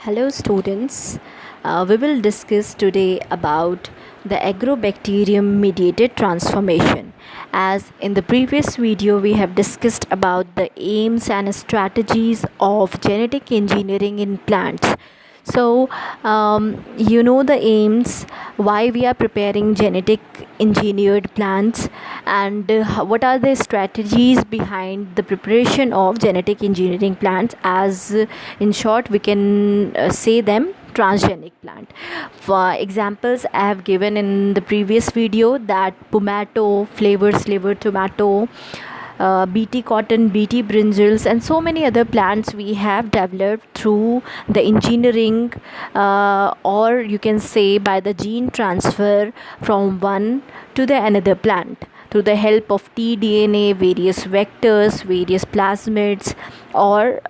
Hello, students. We will discuss today about the agrobacterium mediated transformation. As in the previous video, we have discussed about the aims and strategies of genetic engineering in plants. So, you know the aims, why we are preparing genetic engineered plants, and what are the strategies behind the preparation of genetic engineering plants. As in short, we can say them transgenic plant. For examples, I have given in the previous video that pomato, flavor tomato, bt cotton, bt brinjals, and so many other plants we have developed through the engineering, or you can say by the gene transfer from one to the another plant through the help of tDNA, various vectors, various plasmids, or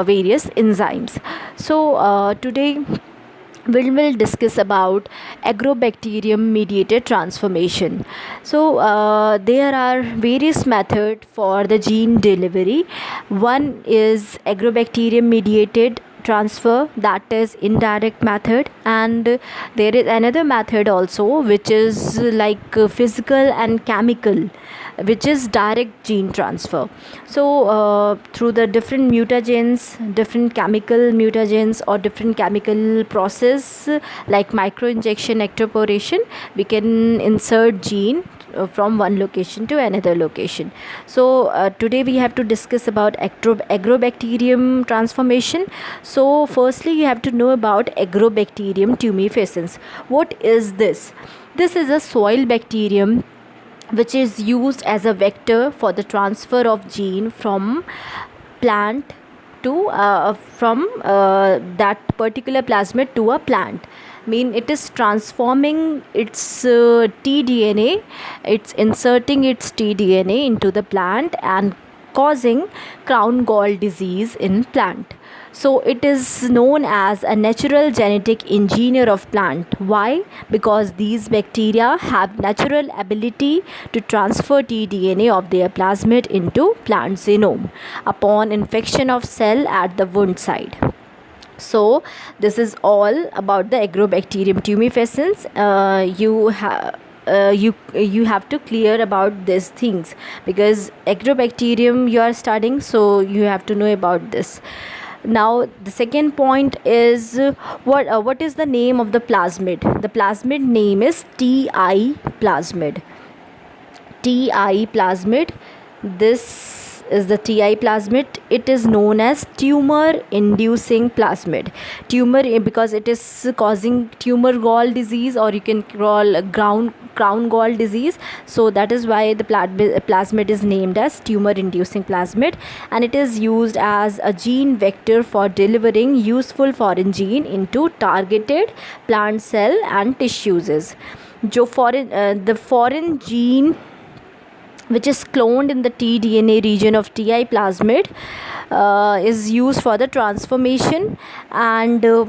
various enzymes. So today we will discuss about agrobacterium mediated transformation. So there are various methods for the gene delivery. One is agrobacterium mediated transfer, that is indirect method, and there is another method also, which is like physical and chemical, which is direct gene transfer. So through the different mutagens, different chemical mutagens, or different chemical process like microinjection, ectoporation, we can insert gene from one location to another location. So today we have to discuss about agrobacterium transformation. So firstly, you have to know about agrobacterium tumefaciens. What is this? This is a soil bacterium which is used as a vector for the transfer of gene from plant to from that particular plasmid to a plant. Mean it is transforming its tDNA, it's inserting its tDNA into the plant and causing crown gall disease in plant. So it is known as a natural genetic engineer of plant. Why? Because these bacteria have natural ability to transfer tDNA of their plasmid into plant genome upon infection of cell at the wound site. So this is all about the agrobacterium tumefaciens. You have to clear about these things, because agrobacterium you are studying, so you have to know about this. Now the second point is what is the name of the plasmid? The plasmid name is ti plasmid. ti plasmid. This is the ti plasmid. It is known as tumor inducing plasmid. Tumor, because it is causing tumor gall disease, or you can call crown gall disease. So that is why the plasmid is named as tumor inducing plasmid, and it is used as a gene vector for delivering useful foreign gene into targeted plant cell and tissues. The foreign gene which is cloned in the tDNA region of ti plasmid is used for the transformation, and the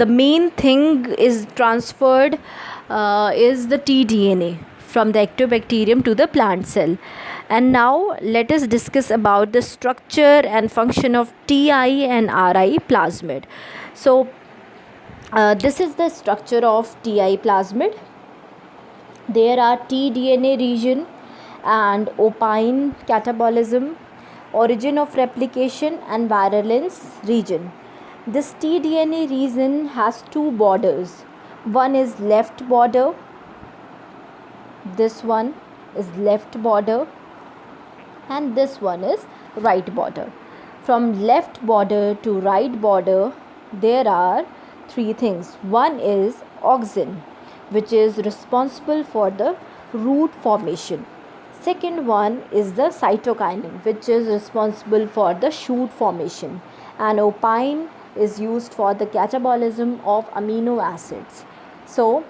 main thing is transferred is the tDNA from the ectobacterium to the plant cell. And now let us discuss about the structure and function of ti and ri plasmid. So this is the structure of ti plasmid. There are tDNA region and opine catabolism, origin of replication, and virulence region. This tDNA region has two borders. One is left border. This one is left border, and this one is right border. From left border to right border, there are three things. One is auxin, which is responsible for the root formation. Second one is the cytokinin, which is responsible for the shoot formation. And opine is used for the catabolism of amino acids. So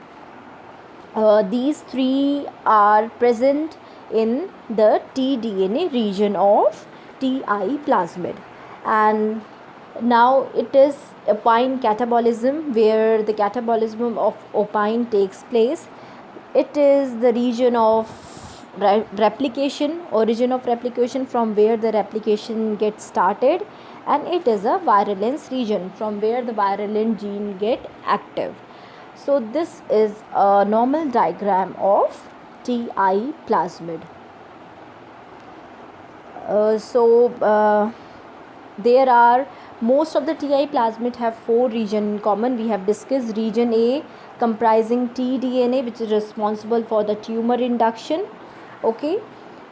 these three are present in the tDNA region of ti plasmid. And now it is opine catabolism, where the catabolism of opine takes place. It is the region of replication, origin of replication, from where the replication gets started, and it is a virulence region from where the virulent gene get active. So this is a normal diagram of TI plasmid. There are most of the TI plasmid have 4 regions in common. We have discussed region A comprising tDNA, which is responsible for the tumor induction. Okay,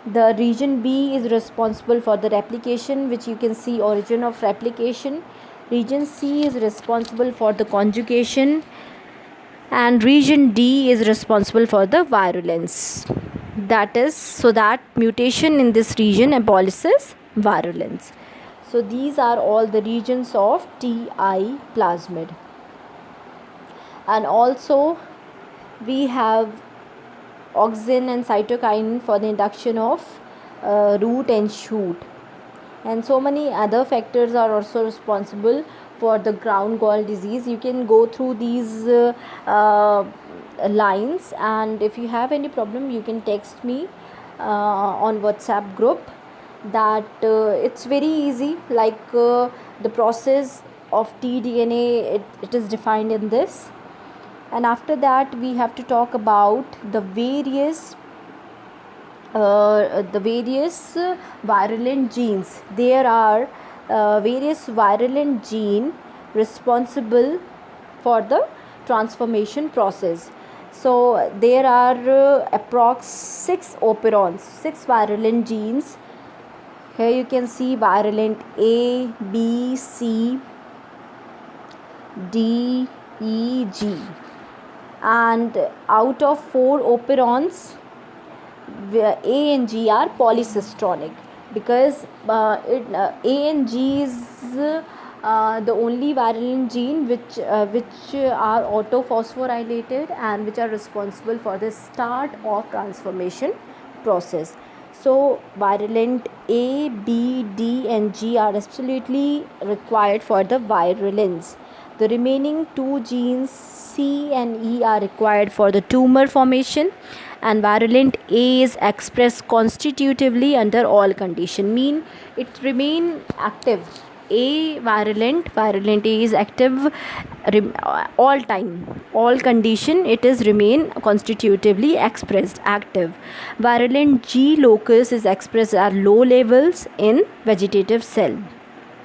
the region B is responsible for the replication, which you can see origin of replication. Region C is responsible for the conjugation, and region D is responsible for the virulence. That is, so that mutation in this region abolishes virulence. So these are all the regions of TI plasmid. And also we have auxin and cytokinin for the induction of root and shoot, and so many other factors are also responsible for the ground gall disease. You can go through these lines, and if you have any problem you can text me on WhatsApp group. That it's very easy, like the process of tDNA, it is defined in this. And after that we have to talk about the various virulent genes. There are various virulent gene responsible for the transformation process. So there are approx 6 operons, 6 virulent genes. Here you can see virulent A, B, C, D, E, G, and out of 4 operons, A and G are polycistronic, because A and G is the only virulent gene which are autophosphorylated and which are responsible for the start of transformation process. So virulent A, B, D and G are absolutely required for the virulence. The remaining 2 genes C and E are required for the tumor formation, and virulent A is expressed constitutively under all condition, mean it remain active. Virulent A is active all time, all condition it is remain constitutively expressed active. Virulent G locus is expressed at low levels in vegetative cell.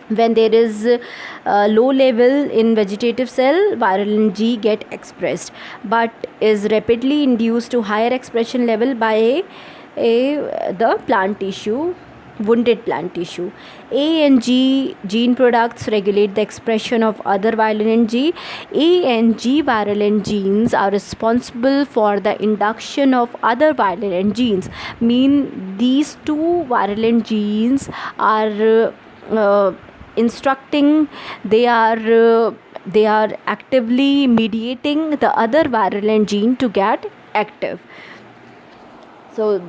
When there is low level in vegetative cell, virulent G get expressed, but is rapidly induced to higher expression level by the plant tissue, wounded plant tissue. A and G gene products regulate the expression of other virulent G. A and G virulent genes are responsible for the induction of other virulent genes. Mean these 2 virulent genes are instructing, they are actively mediating the other virulent gene to get active. So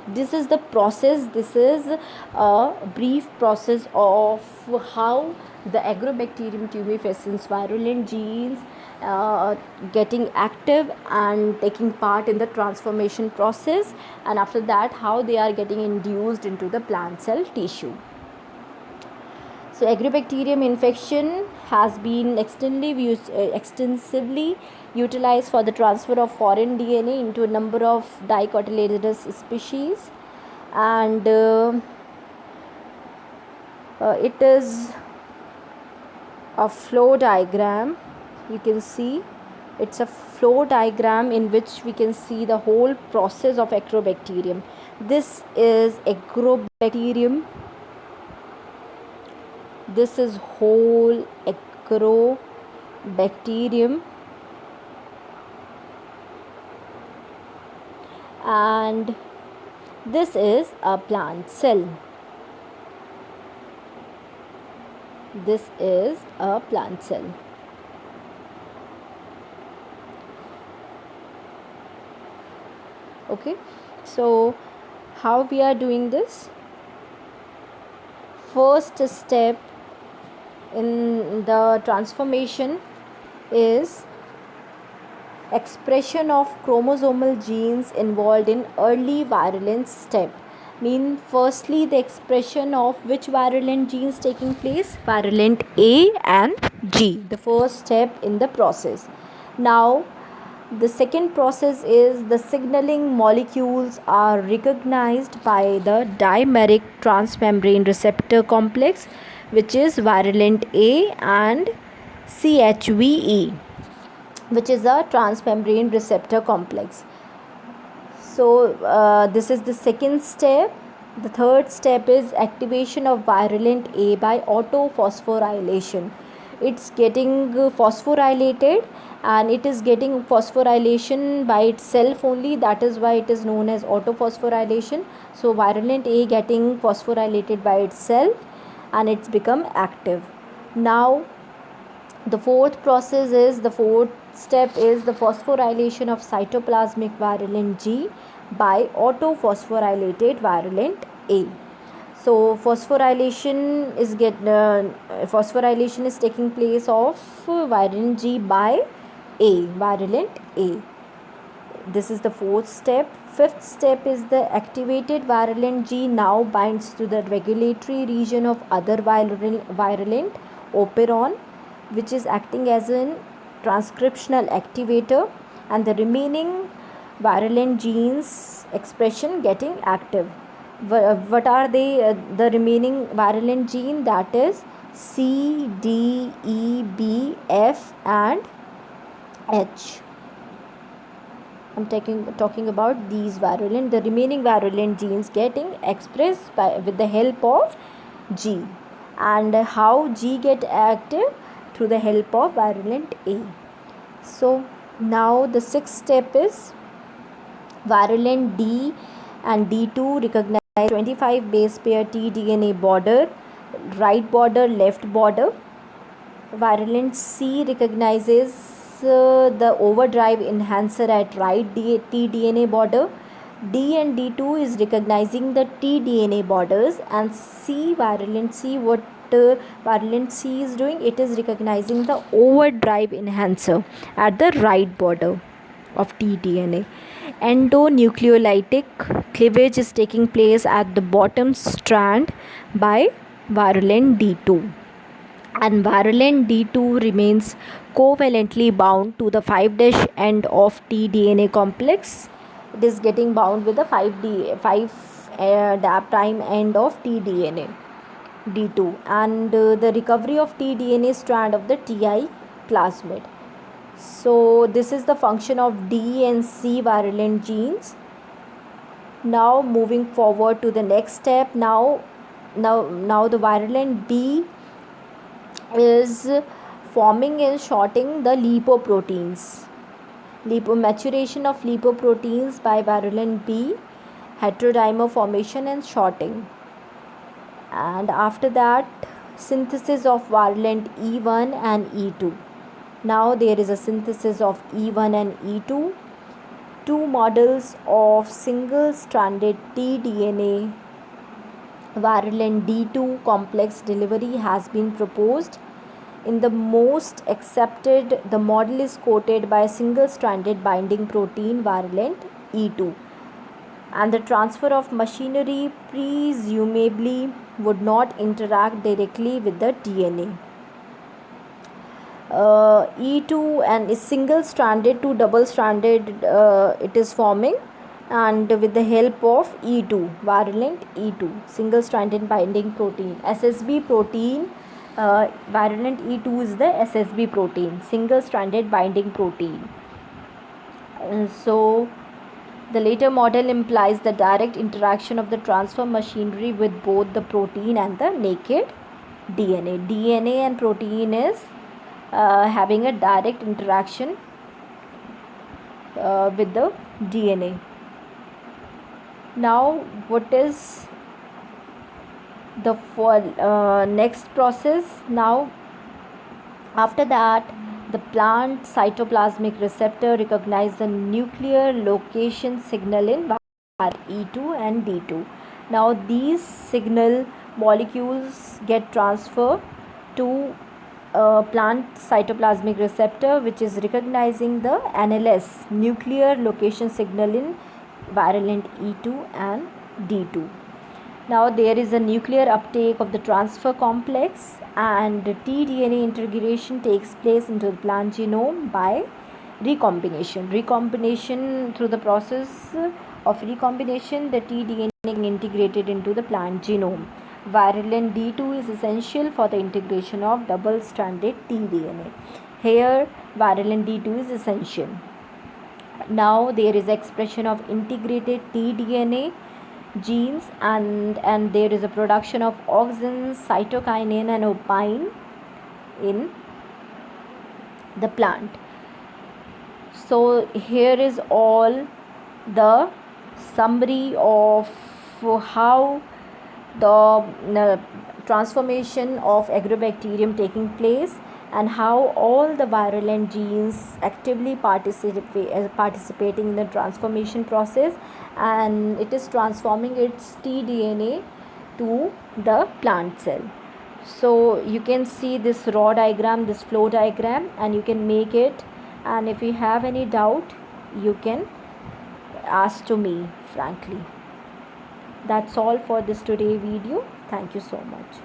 this is the process. This is a brief process of how the Agrobacterium tumefaciens virulent genes getting active and taking part in the transformation process, and after that how they are getting induced into the plant cell tissue. So Agrobacterium infection has been extensively utilized for the transfer of foreign DNA into a number of dicotyledonous species, and it is a flow diagram. You can see it's a flow diagram in which we can see the whole process of Agrobacterium. This is Agrobacterium. This is whole Agrobacterium, and this is a plant cell. This is a plant cell. Okay, so how we are doing this? First step in the transformation is expression of chromosomal genes involved in early virulence step. mean firstly the expression of which virulent genes taking place, virulent A and G, the first step in the process. Now the second process is the signaling molecules are recognized by the dimeric transmembrane receptor complex, which is virulent A and CHVE, which is a transmembrane receptor complex. So this is the second step. The third step is activation of virulent A by autophosphorylation. It's getting phosphorylated, and it is getting phosphorylation by itself only. That is why it is known as autophosphorylation. So virulent A getting phosphorylated by itself, and it's become active. Now the fourth step is the phosphorylation of cytoplasmic virulent G by autophosphorylated virulent A. So phosphorylation is taking place of virulent G by virulent A. This is the fourth step. Fifth step is the activated virulent G now binds to the regulatory region of other virulent operon, which is acting as a transcriptional activator, and the remaining virulent genes expression getting active. What are they? The remaining virulent gene, that is C, D, E, B, F and H. I'm talking about these the remaining virulent genes getting expressed with the help of G. And how G get active? Through the help of virulent A. So now the sixth step is virulent D and D2 recognize 25 base pair tDNA border, right border, left border. Virulent C recognizes the overdrive enhancer at right tDNA border. D and D2 is recognizing the tDNA borders, and virulent C, what virulent C is doing, it is recognizing the overdrive enhancer at the right border of tDNA. Endonucleolytic cleavage is taking place at the bottom strand by virulent D2, and virulent D2 remains covalently bound to the 5' end of tDNA complex. It is getting bound with the 5' end of tDNA D2, and the recovery of tDNA strand of the Ti plasmid. So this is the function of D and C virulent genes. Now moving forward to the next step. Now the virulent B is forming and shorting the lipoproteins. Maturation of lipoproteins by virulent B, heterodimer formation and shorting. And after that, synthesis of virulent E1 and E2. Now there is a synthesis of E1 and E2. Two models of single-stranded tDNA virulent D2 complex delivery has been proposed. In the most accepted, the model is coated by a single-stranded binding protein virulent E2, and the transfer of machinery presumably would not interact directly with the DNA. E2 and is single-stranded to double-stranded it is forming, and with the help of E2, virulent E2, single-stranded binding protein, SSB protein. Virulent E2 is the SSB protein, single-stranded binding protein. So the later model implies the direct interaction of the transfer machinery with both the protein and the naked DNA. DNA and protein is having a direct interaction with the DNA. Now what is the next process? Now after that, the plant cytoplasmic receptor recognize the nuclear location signal in E2 and D2. Now these signal molecules get transferred to plant cytoplasmic receptor, which is recognizing the NLS, nuclear location signal in virulent E2 and D2. Now there is a nuclear uptake of the transfer complex, and tDNA integration takes place into the plant genome by recombination. Recombination, through the process of recombination, the tDNA is integrated into the plant genome. Virulin D2 is essential for the integration of double-stranded tDNA. Here virulin D2 is essential. Now there is expression of integrated tDNA genes, and there is a production of auxins, cytokinin and opine in the plant. So here is all the summary of how the transformation of agrobacterium taking place, and how all the virulent genes actively participating in the transformation process, and it is transforming its tDNA to the plant cell. So you can see this raw diagram, this flow diagram, and you can make it, and if you have any doubt you can ask to me frankly. That's all for this today video. Thank you so much.